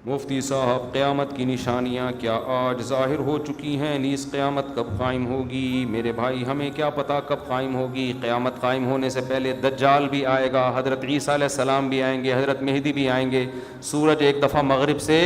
مفتی صاحب، قیامت کی نشانیاں کیا آج ظاہر ہو چکی ہیں؟ نیز قیامت کب قائم ہوگی؟ میرے بھائی ہمیں کیا پتہ کب قائم ہوگی؟ قیامت قائم ہونے سے پہلے دجال بھی آئے گا، حضرت عیسیٰ علیہ السلام بھی آئیں گے، حضرت مہدی بھی آئیں گے، سورج ایک دفعہ مغرب سے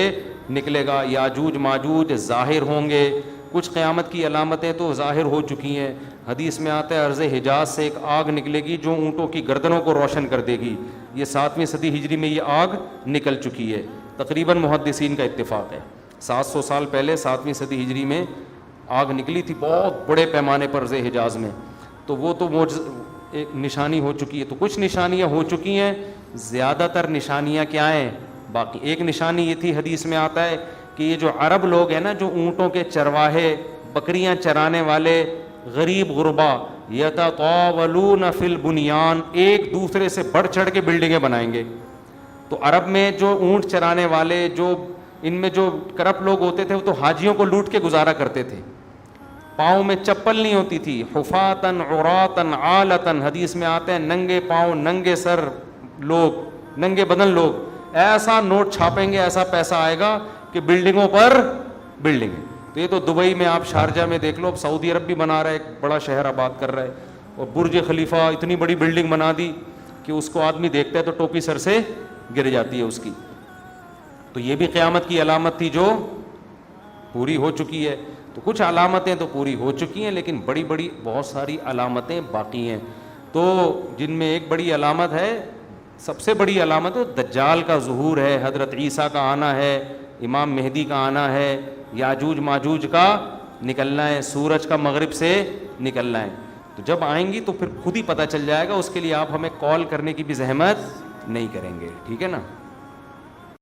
نکلے گا، یاجوج ماجوج ظاہر ہوں گے۔ کچھ قیامت کی علامتیں تو ظاہر ہو چکی ہیں۔ حدیث میں آتا ہے عرض حجاز سے ایک آگ نکلے گی جو اونٹوں کی گردنوں کو روشن کر دے گی۔ یہ 7ویں صدی ہجری میں یہ آگ نکل چکی ہے، تقریباً محدثین کا اتفاق ہے۔ 700 سال پہلے 7ویں صدی ہجری میں آگ نکلی تھی بہت بڑے پیمانے پر عرض حجاز میں، تو وہ تو ایک نشانی ہو چکی ہے۔ تو کچھ نشانیاں ہو چکی ہیں، زیادہ تر نشانیاں کیا ہیں باقی؟ ایک نشانی یہ تھی، حدیث میں آتا ہے کہ یہ جو عرب لوگ ہیں نا، جو اونٹوں کے چرواہے، بکریاں چرانے والے غریب غربا، یتطاولون فی البنیان، ایک دوسرے سے بڑھ چڑھ کے بلڈنگیں بنائیں گے۔ تو عرب میں جو اونٹ چرانے والے، جو ان میں جو کرپٹ لوگ ہوتے تھے، وہ تو حاجیوں کو لوٹ کے گزارا کرتے تھے، پاؤں میں چپل نہیں ہوتی تھی، حفاتن عراتن عالتن، حدیث میں آتے ہیں ننگے پاؤں ننگے سر لوگ، ننگے بدن لوگ، ایسا نوٹ چھاپیں گے، ایسا پیسہ آئے گا کہ بلڈنگوں پر بلڈنگیں۔ تو یہ تو دبئی میں، آپ شارجہ میں دیکھ لو، اب سعودی عرب بھی بنا رہا ہے، ایک بڑا شہر آباد کر رہا ہے، اور برج خلیفہ اتنی بڑی بلڈنگ بنا دی کہ اس کو آدمی دیکھتا ہے تو ٹوپی سر سے گر جاتی ہے اس کی۔ تو یہ بھی قیامت کی علامت تھی جو پوری ہو چکی ہے۔ تو کچھ علامتیں تو پوری ہو چکی ہیں، لیکن بڑی بڑی بہت ساری علامتیں باقی ہیں، تو جن میں ایک بڑی علامت ہے، سب سے بڑی علامت دجال کا ظہور ہے، حضرت عیسیٰ کا آنا ہے، امام مہدی کا آنا ہے، یاجوج ماجوج کا نکلنا ہے، سورج کا مغرب سے نکلنا ہے۔ تو جب آئیں گی تو پھر خود ہی پتہ چل جائے گا، اس کے لیے آپ ہمیں کال کرنے کی بھی زحمت نہیں کریں گے، ٹھیک ہے نا؟